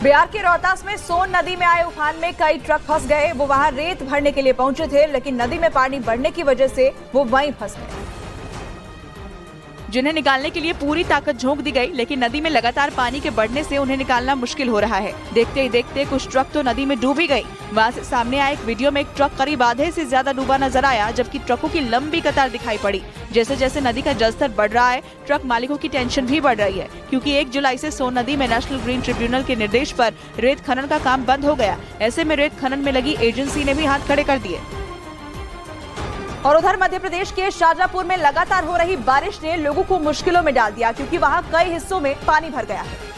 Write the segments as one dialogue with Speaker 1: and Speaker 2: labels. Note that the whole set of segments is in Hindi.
Speaker 1: बिहार के रोहतास में सोन नदी में आए उफान में कई ट्रक फंस गए। वो वहां रेत भरने के लिए पहुंचे थे, लेकिन नदी में पानी बढ़ने की वजह से वो वहीं फंस गए।
Speaker 2: जिन्हें निकालने के लिए पूरी ताकत झोंक दी गई, लेकिन नदी में लगातार पानी के बढ़ने से उन्हें निकालना मुश्किल हो रहा है। देखते ही देखते कुछ ट्रक तो नदी में डूब ही गई। वहां से सामने आए एक वीडियो में एक ट्रक करीब आधे से ज्यादा डूबा नजर आया, जबकि ट्रकों की लंबी कतार दिखाई पड़ी। जैसे जैसे नदी का जलस्तर बढ़ रहा है, ट्रक मालिकों की टेंशन भी बढ़ रही है, क्योंकि 1 जुलाई से सोन नदी में नेशनल ग्रीन ट्रिब्यूनल के निर्देश पर रेत खनन का काम बंद हो गया। ऐसे में रेत खनन में लगी एजेंसी ने भी हाथ खड़े कर दिए।
Speaker 1: और उधर मध्य प्रदेश के शाजापुर में लगातार हो रही बारिश ने लोगों को मुश्किलों में डाल दिया, क्योंकि वहां कई हिस्सों में पानी भर गया है,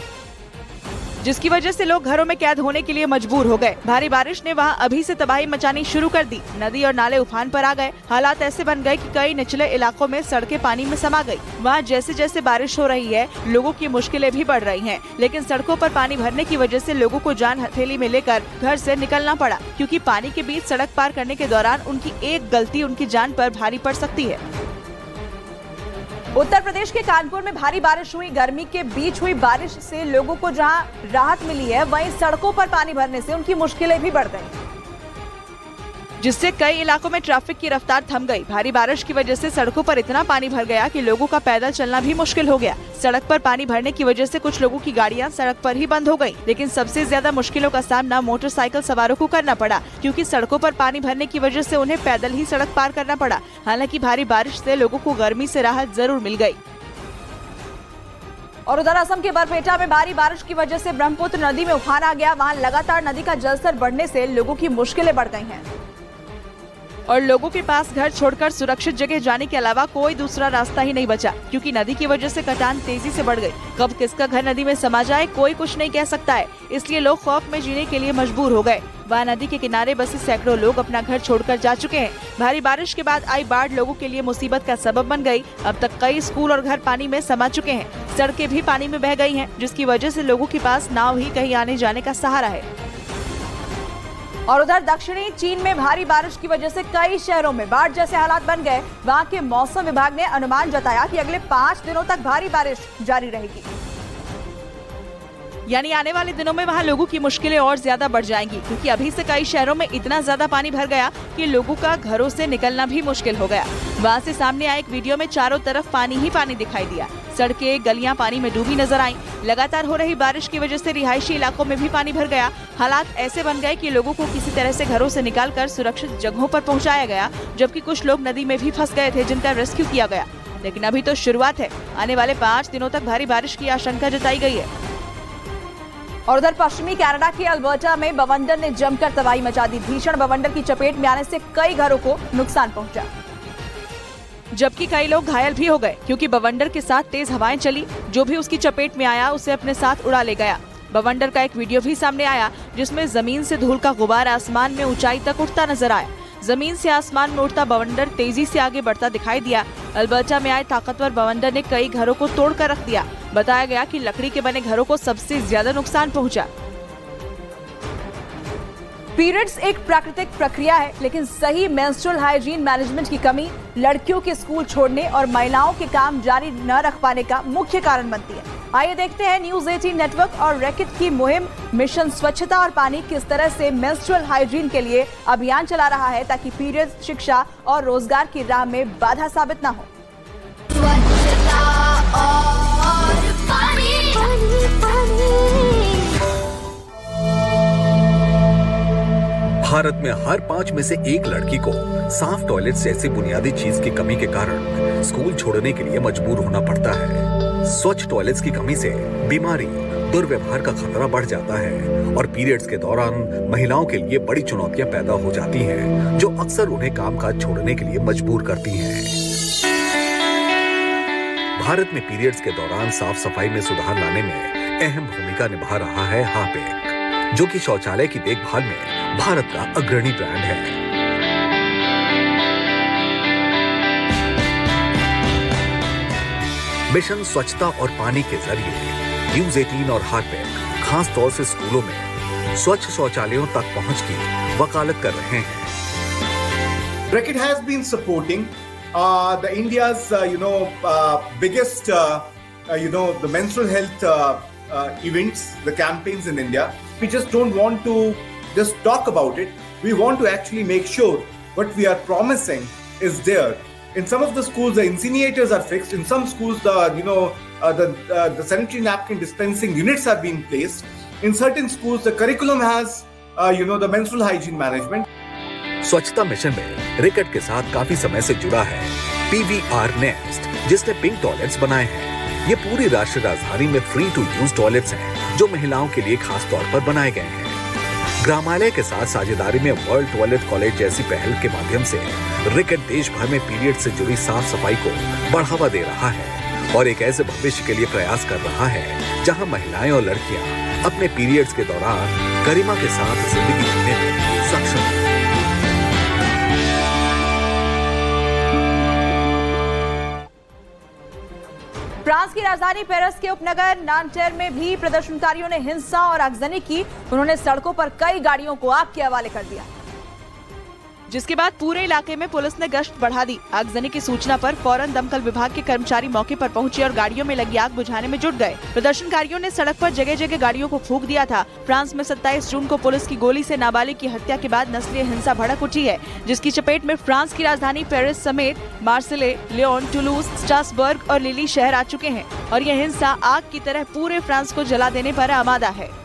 Speaker 2: जिसकी वजह से लोग घरों में कैद होने के लिए मजबूर हो गए। भारी बारिश ने वहां अभी से तबाही मचानी शुरू कर दी। नदी और नाले उफान पर आ गए। हालात ऐसे बन गए कि कई निचले इलाकों में सड़कें पानी में समा गई। वहां जैसे जैसे बारिश हो रही है, लोगों की मुश्किलें भी बढ़ रही हैं। लेकिन सड़कों पर पानी भरने की वजह से लोगों को जान हथेली में लेकर घर से निकलना पड़ा, क्योंकि पानी के बीच सड़क पार करने के दौरान उनकी एक गलती उनकी जान पर भारी पड़ सकती है।
Speaker 1: उत्तर प्रदेश के कानपुर में भारी बारिश हुई। गर्मी के बीच हुई बारिश से लोगों को जहां राहत मिली है, वहीं सड़कों पर पानी भरने से उनकी मुश्किलें भी बढ़ गई,
Speaker 2: जिससे कई इलाकों में ट्रैफिक की रफ्तार थम गई। भारी बारिश की वजह से सड़कों पर इतना पानी भर गया कि लोगों का पैदल चलना भी मुश्किल हो गया। सड़क पर पानी भरने की वजह से कुछ लोगों की गाड़ियां सड़क पर ही बंद हो गईं। लेकिन सबसे ज्यादा मुश्किलों का सामना मोटरसाइकिल सवारों को करना पड़ा, क्योंकि सड़कों पर पानी भरने की वजह से उन्हें पैदल ही सड़क पार करना पड़ा। हालांकि भारी बारिश से लोगों को गर्मी से राहत जरूर मिल गई।
Speaker 1: और उधर असम के बरपेटा में भारी बारिश की वजह से ब्रह्मपुत्र नदी में उफान आ गया। वहां लगातार नदी का जलस्तर बढ़ने से लोगों की मुश्किलें बढ़ गई हैं,
Speaker 2: और लोगों के पास घर छोड़कर सुरक्षित जगह जाने के अलावा कोई दूसरा रास्ता ही नहीं बचा, क्योंकि नदी की वजह से कटान तेजी से बढ़ गई। कब किसका घर नदी में समा जाए, कोई कुछ नहीं कह सकता है। इसलिए लोग खौफ में जीने के लिए मजबूर हो गए। वहाँ नदी के किनारे बसे सैकड़ों लोग अपना घर छोड़कर जा चुके हैं। भारी बारिश के बाद आई बाढ़ लोगों के लिए मुसीबत का सबब बन गई। अब तक कई स्कूल और घर पानी में समा चुके हैं। सड़कें भी पानी में बह गई हैं, जिसकी वजह से लोगों के पास नाव ही कहीं आने जाने का सहारा है।
Speaker 1: और उधर दक्षिणी चीन में भारी बारिश की वजह से कई शहरों में बाढ़ जैसे हालात बन गए। वहां के मौसम विभाग ने अनुमान जताया कि अगले 5 दिनों तक भारी बारिश जारी रहेगी,
Speaker 2: यानी आने वाले दिनों में वहां लोगों की मुश्किलें और ज्यादा बढ़ जाएंगी, क्योंकि अभी से कई शहरों में इतना ज्यादा पानी भर गया कि लोगों का घरों से निकलना भी मुश्किल हो गया। वहां से सामने आए एक वीडियो में चारों तरफ पानी ही पानी दिखाई दिया। सड़कें गलियां पानी में डूबी नजर आईं। लगातार हो रही बारिश की वजह से रिहायशी इलाकों में भी पानी भर गया। हालात ऐसे बन गए कि लोगों को किसी तरह से घरों से निकालकर सुरक्षित जगहों पर पहुंचाया गया, जबकि कुछ लोग नदी में भी फंस गए थे, जिनका रेस्क्यू किया गया। लेकिन अभी तो शुरुआत है। आने वाले 5 दिनों तक भारी बारिश की आशंका जताई गई है।
Speaker 1: और उधर पश्चिमी कनाडा के अल्बर्टा में बवंडर ने जमकर तबाही मचा दी। भीषण बवंडर की चपेट में आने से कई घरों को नुकसान पहुंचा,
Speaker 2: जबकि कई लोग घायल भी हो गए, क्योंकि बवंडर के साथ तेज हवाएं चली। जो भी उसकी चपेट में आया उसे अपने साथ उड़ा ले गया। बवंडर का एक वीडियो भी सामने आया, जिसमें जमीन से धूल का गुबार आसमान में ऊंचाई तक उठता नजर आया। जमीन से आसमान में उड़ता बवंडर तेजी से आगे बढ़ता दिखाई दिया। अल्बर्टा में आए ताकतवर बवंडर ने कई घरों को तोड़कर रख दिया। बताया गया कि लकड़ी के बने घरों को सबसे ज्यादा नुकसान पहुंचा।
Speaker 1: पीरियड्स एक प्राकृतिक प्रक्रिया है, लेकिन सही मेंस्ट्रुअल हाइजीन मैनेजमेंट की कमी लड़कियों के स्कूल छोड़ने और महिलाओं के काम जारी न रख पाने का मुख्य कारण बनती है। आइए देखते हैं न्यूज 18 नेटवर्क और रैकेट की मुहिम मिशन स्वच्छता और पानी किस तरह से मेंस्ट्रुअल हाइजीन के लिए अभियान चला रहा है, ताकि पीरियड्स शिक्षा और रोजगार की राह में बाधा साबित न हो।
Speaker 3: भारत में हर 5 में से 1 लड़की को साफ टॉयलेट जैसी बुनियादी चीज की कमी के कारण स्कूल छोड़ने के लिए मजबूर होना पड़ता है। स्वच्छ टॉयलेट्स की कमी से बीमारी, दुर्व्यवहार का खतरा बढ़ जाता है और पीरियड्स के दौरान महिलाओं के लिए बड़ी चुनौतियां पैदा हो जाती हैं, जो अक्सर उन्हें कामकाज छोड़ने के लिए मजबूर करती हैं। भारत में पीरियड्स के दौरान साफ सफाई में सुधार लाने में अहम भूमिका निभा रहा है हार्पिक, जो कि शौचालय की देखभाल में भारत का अग्रणी ब्रांड है। मिशन स्वच्छता और पानी के जरिए न्यूज 18 और हार्पिक खास तौर से स्कूलों में स्वच्छ शौचालयों तक पहुंच की वकालत कर रहे हैं।
Speaker 4: Reckitt has been supporting the India's biggest the menstrual health events, the campaigns in India. We just don't want to just talk about it. We want to actually make sure what we are promising is there. In some of the schools, the incinerators are fixed. In some schools, the sanitary napkin dispensing units are being placed. In certain schools, the curriculum has, the menstrual hygiene management.
Speaker 3: स्वच्छता मिशन में रिकेट के साथ काफी समय से जुड़ा है PVR नेस्ट, जिसने पिंक टॉयलेट्स बनाए हैं। ये पूरी राष्ट्रीय राजधानी में फ्री टू यूज टॉयलेट्स हैं, जो महिलाओं के लिए खास तौर पर बनाए गए हैं। ग्रामालय के साथ साझेदारी में वर्ल्ड टॉयलेट कॉलेज जैसी पहल के माध्यम से रिकेट देश भर में पीरियड से जुड़ी साफ सफाई को बढ़ावा दे रहा है और एक ऐसे भविष्य के लिए प्रयास कर रहा है जहां महिलाएं और लड़कियां अपने पीरियड्स के दौरान गरिमा के साथ जिंदगी जीने में सक्षम हैं।
Speaker 1: फ्रांस की राजधानी पेरिस के उपनगर नांटेर में भी प्रदर्शनकारियों ने हिंसा और आगजनी की। उन्होंने सड़कों पर कई गाड़ियों को आग के हवाले कर दिया,
Speaker 2: जिसके बाद पूरे इलाके में पुलिस ने गश्त बढ़ा दी। आगजनी की सूचना पर फौरन दमकल विभाग के कर्मचारी मौके पर पहुंचे और गाड़ियों में लगी आग बुझाने में जुट गए। प्रदर्शनकारियों ने सड़क पर जगह जगह गाड़ियों को फूंक दिया था। फ्रांस में 27 जून को पुलिस की गोली से नाबालिग की हत्या के बाद नस्लीय हिंसा भड़क उठी है, जिसकी चपेट में फ्रांस की राजधानी पेरिस समेत मार्सेले, लियोन, टुलूज, स्ट्रासबर्ग और लिली शहर आ चुके हैं और यह हिंसा आग की तरह पूरे फ्रांस को जला देने पर आमादा है।